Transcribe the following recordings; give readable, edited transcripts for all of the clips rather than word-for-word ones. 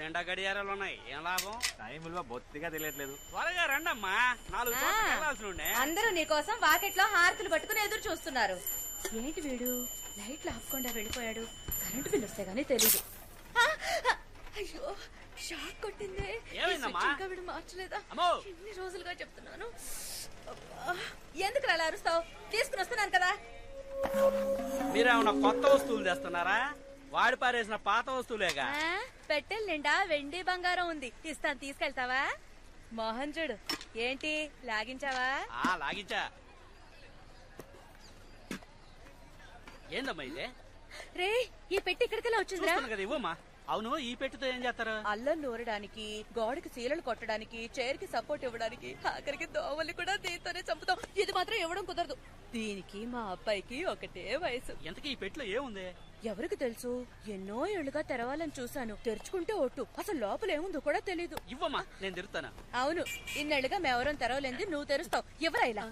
నిండా గడియారాలు ఉన్నాయి, ఏం లాభం? టైం విలువ బొత్తిగా తెలియట్లేదు. త్వరగా రండమ్మా, 4 చోట్లకి వెళ్ళాల్సి ఉండే. అందరూ నీకోసం వాకెట్లో హారతులు పట్టుకుని ఎదురు చూస్తున్నారు. ఏంటి వీడు లైట్లు ఆపకుండా వెళ్ళిపోయాడు? కరెంటు బిల్లు వస్తే గానీ తెలీదు. అయ్యో షాక్ కొట్టిందే. ఇంకా వీడు మార్చలేదా? ఎన్ని రోజులుగా చెప్తున్నాను. ఎందుకు అలా అరుస్తావు? తీసుకుని వస్తున్నాను కదా. మీరేమన్నా కొత్త వస్తువులు తెస్తున్నారా? వాడి పారేసిన పాత వస్తువులేగా. పెట్టెల నిండా వెండి బంగారం ఉంది, ఇస్తాను, తీసుకెళ్తావా? మోహన్ చూడు, ఏంటి లాగించావా? లాగించా. ఏందమ్మా ఇదే? రే, ఈ పెట్టి ఇక్కడికెలా వచ్చిందిరా? కదా, ఇవ్వమ్మా. అవును, ఈ పెట్టితో ఏం చేస్తారు? అల్లం నూరడానికి, గోడకి సీలలు కొట్టడానికి, చైర్ కి సపోర్ట్ ఇవ్వడానికి, ఆఖరికి దోవల్ని కూడా దీంతోనే చంపుతాం. ఇది మాత్రం ఇవ్వడం కుదరదు. దీనికి మా అబ్బాయికి ఒకటే వయసు. ఎంతకీ ఈ పెట్టిలో ఏముంది? ఎవరికి తెలుసు? ఎన్నో ఏళ్లుగా తెరవాలని చూశాను. తెరుచుకుంటే ఒట్టు, అసలు లోపల ఏముందో కూడా తెలీదు. ఇవ్వమ్మా, నేను తెరుస్తాను. అవును, ఇన్నేళ్లుగా మేవరం తెరవలేంది, నువ్వు తెరుస్తావు. ఎవరా ఇలా?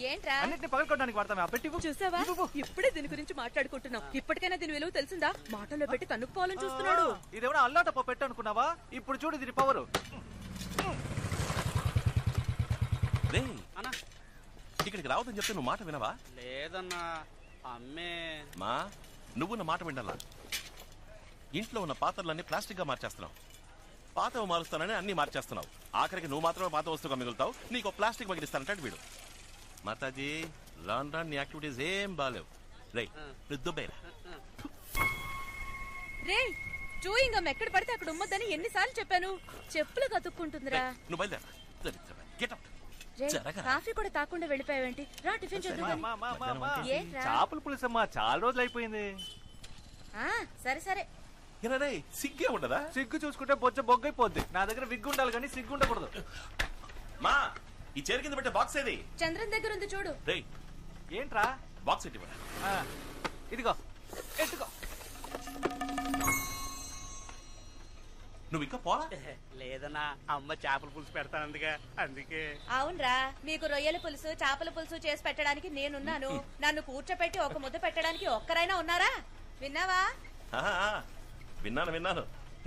ఏంట్రా? అన్నిటిని పగలకొట్టడానికి వాడతామే ఆ పెట్టి. చూసావా, ఇప్పుడే దీని గురించి మాట్లాడుకుంటున్నాం. ఇప్పటికైనా దీని విలువ తెలిసిందా? మాటల్లో పెట్టి తన్నుకుపోవాలని చూస్తున్నాడు. ఇదేమన్నా అల్లాటప్ప పెట్టు అనుకున్నావా? ఇప్పుడు చూడు దీని పవరు. ఇక్కడికి రావద్దని చెప్తే నువ్వు మాట వినవా? లేదన్నా, అమ్మే. మా నువ్వు నా మాట వినాలా? ఇంట్లో ఉన్న పాత్రలన్నీ ప్లాస్టిక్ గా మార్చేస్తున్నావు. పాతవి మారుస్తానని అన్ని మార్చేస్తున్నావు. ఆఖరికి నువ్వు మాత్రమే పాత వస్తువుగా మిగులుతావు. నీకు ప్లాస్టిక్ మగిలిస్తానంటాడు వీడు. మాతాజీ, రాన్ రాన్ నీ యాక్టివిటీస్ ఏం బాలేవు. రే, నువ్వు దుబ్బేరా. రే, చూయింగ్ గమ్ ఎక్కడ పడితే అక్కడ ఉమ్మద్దని ఎన్నిసార్లు చెప్పాను. చెప్పులు కతుక్కుంటుందిరా. నువ్వు బయలుదేరా. కాఫీ కూడా తాకుండా వెళ్ళిపోయావేంటి? రా, టిఫిన్ చేద్దాం. చేపల పులుసమ్మా, చాలా రోజులు అయిపోయింది. సరే సరే. సిగ్గే ఉండదా? సిగ్గు చూసుకుంటే బొచ్చ బొగ్గైపోద్ది. నా దగ్గర విగ్గు ఉండాలి కానీ సిగ్గు ఉండకూడదు. మా ఈ చైర్ కింద పెట్టే బాక్స్ ఏది? చంద్రన్ దగ్గర ఉంది చూడు. ఏంట్రా బాక్స్ ఎట్టి? ఇదిగో ఎట్టుకో. నువ్వు ఇంకా పోలా? లేదన్నా, అమ్మ చేపల పులుసు పెడతానందుగా, అందుకే. అవునరా, మీకు రొయ్యల పులుసు, చేపల పులుసు చేసి పెట్టడానికి నేనున్నాను. నన్ను కూర్చోపెట్టి ఒక ముద్ద పెట్టడానికి ఒక్కరైనా ఉన్నారా? విన్నావా? విన్నాను.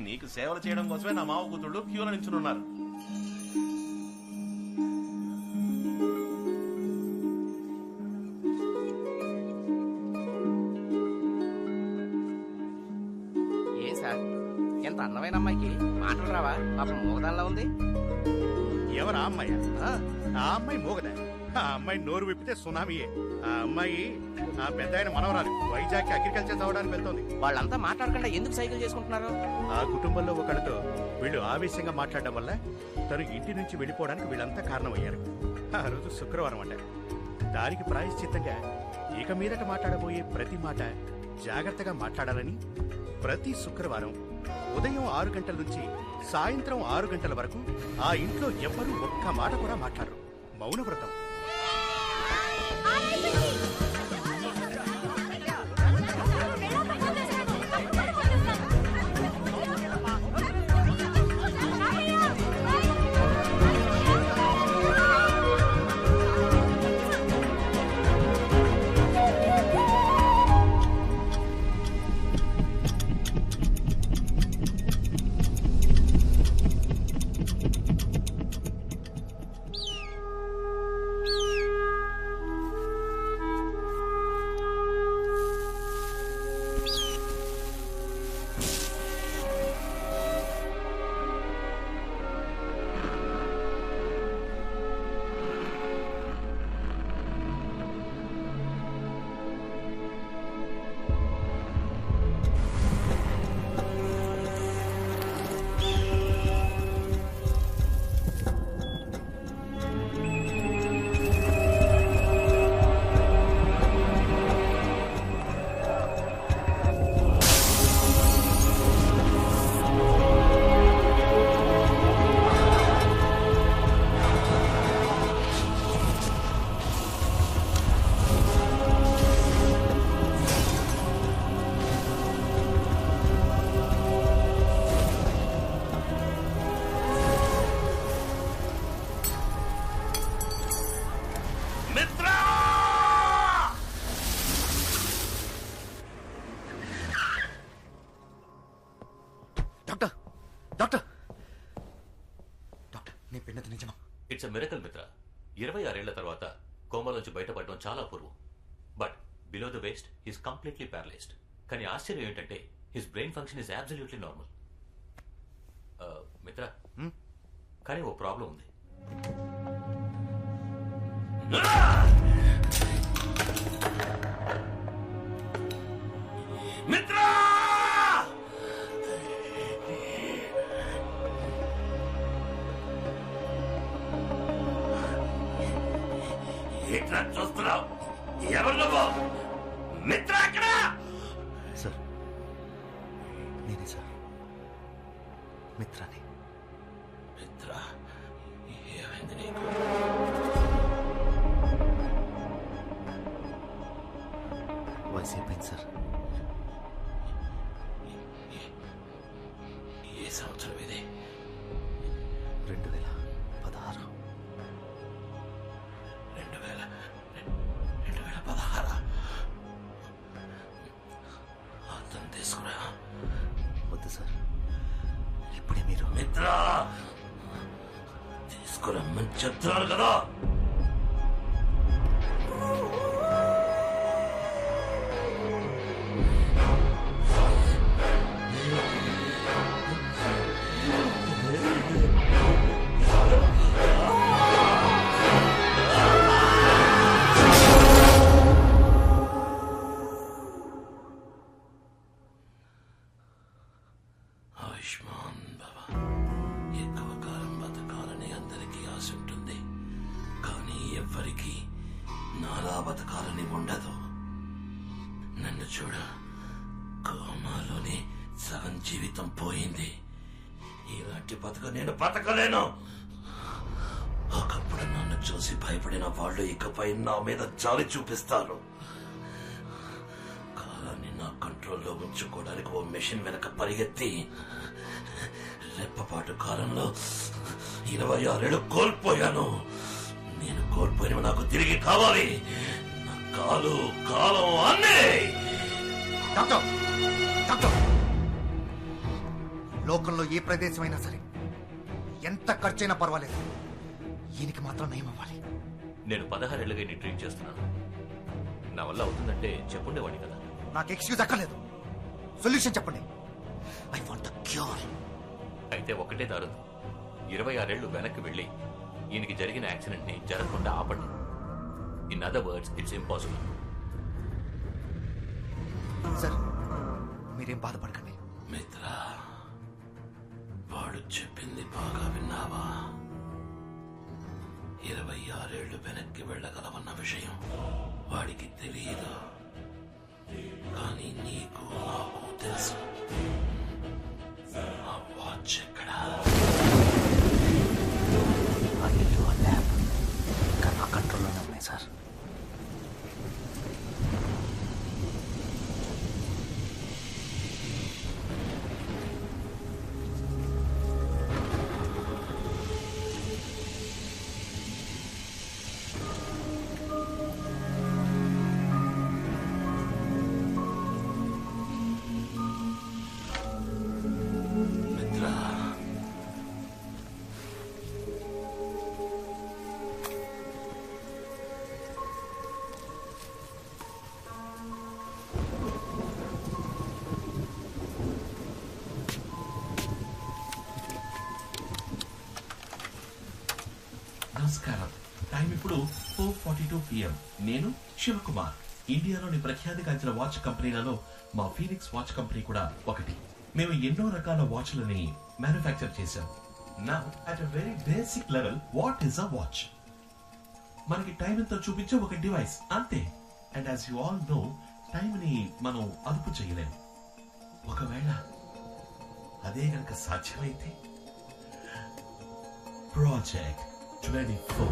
నీకు సేవలు చేయడం కోసమే నా మావ కూతుళ్ళు క్యూలో నిల్చున్నారు. ఏ సార్, ఎంత అందమైన అమ్మాయికి మాటలు రావా? పాపం మూగదానిలా ఉంది. ఎవరా అమ్మాయి? ఆ అమ్మాయి మూగదా? ఆ అమ్మాయి నోరు విప్పితే సునామీయే. ఆ అమ్మాయి నా పెద్ద ఆయన మనవరాలు. వైజాగ్ అగ్రికల్చర్ చదవడానికి వెళ్తోంది. వాళ్ళంతా మాట్లాడకుండా ఎందుకు సైకిల్ చేసుకుంటున్నారు? ఆ కుటుంబంలో ఒకళ్ళతో వీళ్ళు ఆవేశంగా మాట్లాడడం వల్ల తను ఇంటి నుంచి వెళ్ళిపోవడానికి వీళ్ళంతా కారణమయ్యారు. ఆ రోజు శుక్రవారం అంట. దానికి ప్రాయశ్చిత్తంగా ఇక మీదట మాట్లాడబోయే ప్రతి మాట జాగ్రత్తగా మాట్లాడాలని ప్రతి శుక్రవారం ఉదయం 6 గంటల నుంచి సాయంత్రం 6 గంటల వరకు ఆ ఇంట్లో ఎవ్వరూ ఒక్క మాట కూడా మాట్లాడరు. మౌనవ్రతం. ఇట్స్ అ మిరకల్ మిత్ర. 26 ఏళ్ల తర్వాత కోమాలోంచి బయటపడడం చాలా అపూర్వం. But below the waist he's completely paralysed. కానీ ఆశ్చర్యం ఏంటంటే his brain function is absolutely normal. మిత్ర, కానీ ఓ ప్రాబ్లం ఉంది. మిత్రా! ఎట్లా చూస్తున్నావు? ఎవరు నువ్వు? మిత్ర అక్కడ! సార్, నేనే సార్, మిత్రాని. మిత్ర, ఏమైంది నీకు? వయసు అయిపోయింది సార్. ఏ సంవత్సరం ఇది? 2016. 2016. అర్థం తీసుకురా. వద్దు సార్, ఇప్పుడే మీరు. మిత్ర, తీసుకురమ్మని చెప్తున్నాను కదా. ఆయుష్మాన్ బాబా. ఎక్కువ కాలం బతకాలని అందరికీ ఆశ ఉంటుంది, కానీ ఎవ్వరికీ నాలా బతకాలని ఉండదు. నన్ను చూడ, కోమాలోనే సగం జీవితం పోయింది. ఇలాంటి బతక నేను బతకలేను. ఒకప్పుడు నన్ను చూసి భయపడిన వాళ్ళు ఇకపై నా మీద జాలి చూపిస్తారు. కాలాన్ని నా కంట్రోల్లో ఉంచుకోవడానికి ఓ మెషిన్ వెనక పరిగెత్తి రెప్పపాటు కాలంలో 26 ఏళ్ళు కోల్పోయాను. నేను కోల్పోయినవి నాకు తిరిగి కావాలి. నా కాలు, కాలం అన్నీ. డాక్టర్, డాక్టర్, లోకంలో ఏ ప్రదేశమైనా సరే ఎంత ఖర్చైనా పర్వాలేదు, ఈయనకి మాత్రం నయం అవ్వాలి. నేను 16 ఏళ్ళుగా నీ ట్రీట్ చేస్తున్నాను. నా వల్ల అవుతుందంటే చెప్పుండేవాడిని కదా. నాకు ఎక్స్క్యూజ్ అక్కర్లేదు, సొల్యూషన్ చెప్పండి. I want the cure. అయితే ఒకటే దారు, 26 ఏళ్లు వెనక్కి వెళ్ళి ఈయనకి జరిగిన యాక్సిడెంట్ ని జరగకుండా ఆపండి. In other words, it's impossible. Sir, మీరేం బాధపడకండి. మిత్ర, వాడు చెప్పింది బాగా విన్నావా? 26 ఏళ్లు వెనక్కి వెళ్ళగలవన్న విషయం వాడికి తెలియదు, కానీ నీకు, నాకు తెలుసు. ఆ వాచ్ ఎక్కడా? ఆ ఇల్లు, ఆ ల్యాబ్ ఇంకా నా కంట్రోల్లోనే ఉన్నాయి సార్. నమస్కారం. టైం ఇప్పుడు 4:42 PM. నేను శివకుమార్. ఇండియాలోని ప్రఖ్యాతిగాంచిన వాచ్ కంపెనీలలో మా ఫీనిక్స్ వాచ్ కంపెనీ కూడా ఒకటి. మేము ఎన్నో రకాల వాచ్లని మ్యానుఫ్యాక్చర్ చేశాం. నా at a very basic level, what is a watch? మనకి టైం ఎంతో చూపించే ఒక డివైస్, అంతే. And as you all know, time ని మనం అదుపు చేయలేము. ఒకవేళ అదే గనక సాధ్యమైతే, ప్రాజెక్ట్ 24.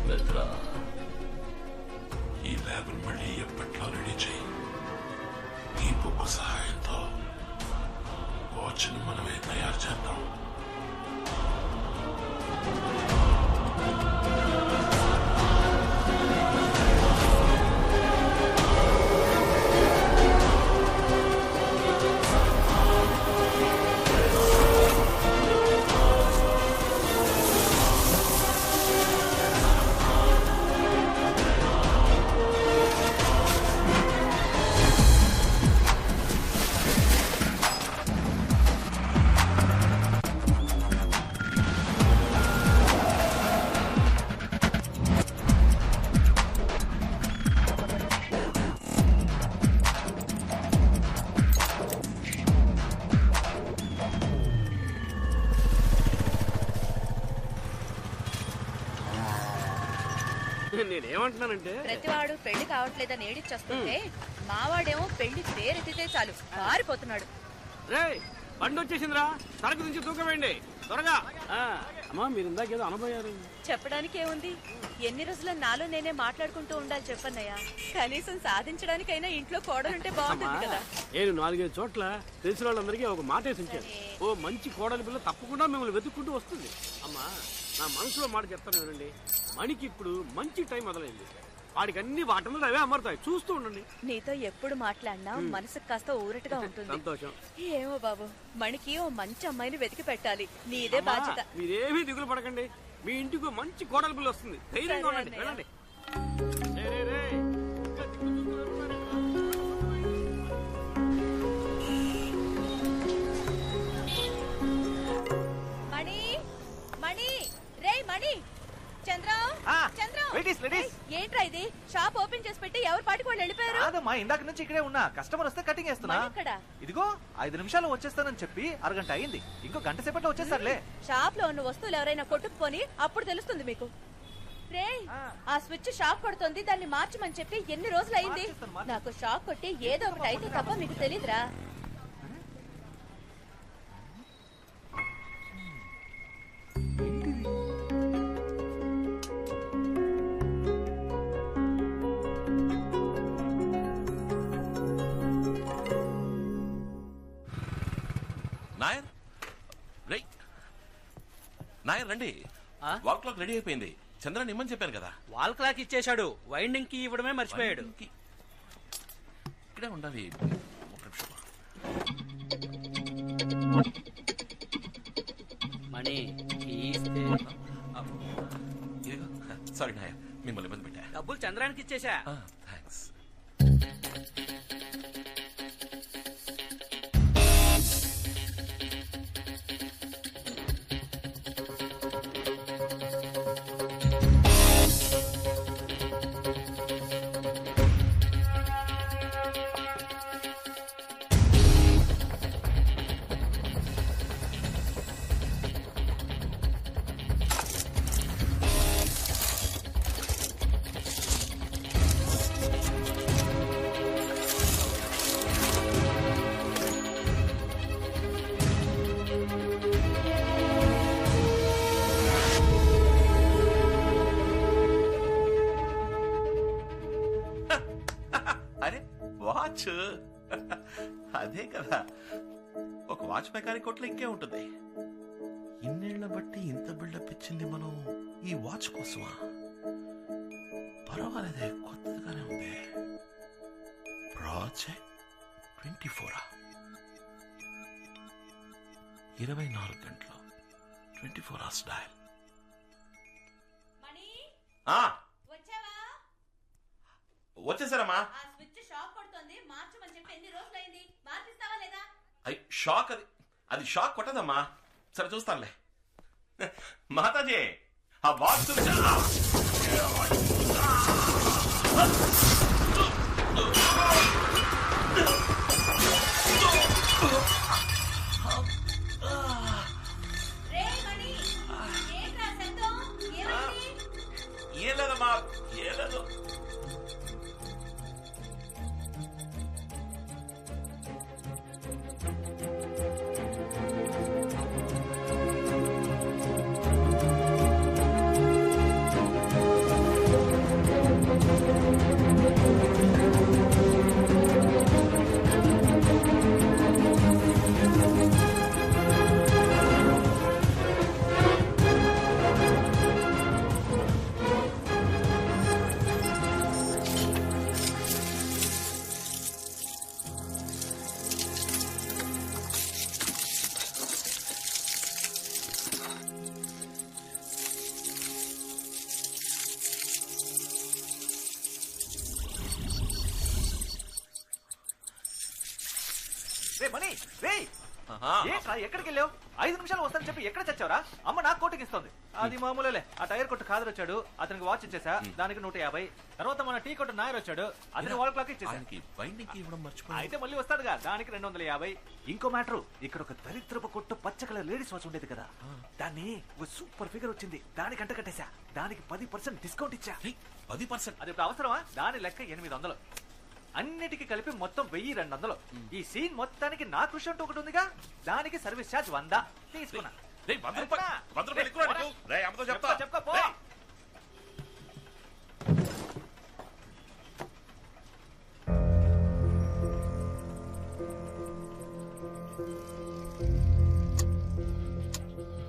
మిత్ర, ఈ ల్యాబ్ మళ్ళీ ఎప్పట్లో రెడీ చేయి. ఈ బుక్ సహాయంతో వాచ్ వాచ్ మనమే తయారు చేద్దాం. నేనేమంటున్నానంటే ప్రతివాడు పెళ్లి కావట్లేదని ఏడిచొస్తుంటే మావాడేమో పెళ్లి పేరెత్తితే చాలు పారిపోతున్నాడు. రే బండి వచ్చేసిందిరా, సరుకు నుంచి తూకవేయండి త్వరగా. అమ్మా మీరు ఇందాకేదో అనబోయారు. చెప్పడానికి ఏముంది, ఎన్ని రోజుల నాలో నేనే మాట్లాడుకుంటూ ఉండాలి చెప్పన్నయ్యా. కనీసం సాధించడానికైనా ఇంట్లో కోడలుంటే బాగుంటుంది కదా. నేను 4-5 చోట్ల తెలిసిన వాళ్ళందరికీ ఒక మాట వేసి ఉంచాను. ఓ మంచి కోడలి పిల్ల తప్పకుండా మిమ్మల్ని వెతుక్కుంటూ వస్తుంది. అమ్మా నా మనసులో మాట చెప్తాను వినండి, మణికి ఇప్పుడు మంచి టైం మొదలైంది. వాడికి అన్ని వాటంలో అవే అమరుతాయి, చూస్తూ ఉండండి. నీతో ఎప్పుడు మాట్లాడినా మనసుకు కాస్త ఊరటగా ఉంటుంది. సంతోషం. ఏమో బాబు, మణికి ఓ మంచి అమ్మాయిని వెతికి పెట్టాలి, నీదే బాధ్యత. మీరేమీ దిగులు పడకండి, మీ ఇంటికి మంచి కోడలి పిల్ల వస్తుంది. ధైర్యంగా ఉండండి, వెళ్ళండి. మణి మణి రే మణి, చంద్రం చంద్రం, ఏంట్రా ఇది? షాప్ ఓపెన్ చేసి పెట్టి ఎవరి పాటికి వాళ్ళు వెళ్ళిపోయారు. కాదమ్మా, ఇందాక నుంచి ఇక్కడే ఉన్నా. కస్టమర్ వస్తే కటింగ్ వేస్తున్నా. ఇదిగో 5 నిమిషాలు వచ్చేస్తానని చెప్పి అరగంట అయింది. ఇంకో గంట సేపట్లో వచ్చేస్తారులే. షాప్ లో ఉన్న వస్తువులు ఎవరైనా కొట్టుకుపోని అప్పుడు తెలుస్తుంది మీకు. రే ఆ స్విచ్ షాక్ కొడుతుంది, దాన్ని మార్చమని చెప్పి ఎన్ని రోజులు అయింది. నాకు షాక్ కొట్టి ఏదో ఒకటి అయితే తప్ప మీకు తెలీదురా. నాయర్ రే, నాయర్ రండి. వాల్ క్లాక్ రెడీ అయిపోయింది. చంద్రన్ ఇమ్మని చెప్పాను కదా. వాల్ క్లాక్ ఇచ్చేశాడు, వైండింగ్ కి ఇవ్వడమే మర్చిపోయాడు. ఇక్కడే ఉండాలి. మణి సారీ నాయర్, మిమ్మల్ని ఇబ్బంది పెట్టా. డబ్బులు చంద్రానికి ఇచ్చేసా. థ్యాంక్స్. అదే కదా, ఒక వాచ్ మెకానిక్ కొట్లో ఇంకే ఉంటుంది. ఇన్నేళ్ల బట్టి ఇంత బిల్డప్ ఇచ్చింది మనం ఈ వాచ్ కోసమా? పర్వాలేదే, కొత్తగానే ఉంది. ప్రాజెక్ట్ 24 24 గంటలు 24 hours డయల్. వచ్చేసారమ్మా. షాక్ అది షాక్ కొట్టదమ్మా. సరే చూస్తానులే. మాతాజీ ఆ బాక్స్ ఏం లేదమ్మా, ఏం లేదు. రే మనీ రే ఏంట్రా ఎక్కడికి వెళ్ళావు 5 నిమిషాలు వస్తానని చెప్పి ఎక్కడ చచ్చావరా అమ్మ నాకు కోటింగ్ ఇస్తుంది అది మామూలులే ఆ టైర్ కొట్టు ఖాదర్ వచ్చాడు అతనికి వాచ్ ఇచ్చేసా దానికి 150 తర్వాత మన టీ కొట్టు నాయర్ వచ్చాడు అతని వాల్ క్లాక్ ఇచ్చేసా అయితే మళ్ళీ వస్తాడుగా దానికి 250 ఇంకో మ్యాటర్ ఇక్కడ ఒక దరిద్రపు కొట్టు పచ్చ కలర్ లేడీస్ వాచ్ ఉండేది కదా దాన్ని ఒక సూపర్ ఫిగర్ వచ్చింది దానికి అంట కట్టేశా దానికి 10% డిస్కౌంట్ ఇచ్చా 10%? అది ఇప్పుడు అవసరమా దాని లెక్క 800 అన్నిటికి కలిపి మొత్తం 1200 ఈ సీన్ మొత్తానికి నా కృషి అంటూ ఒకటి ఉందిగా దానికి సర్వీస్ ఛార్జ్ 100 తీసుకున్నా చెప్తా పో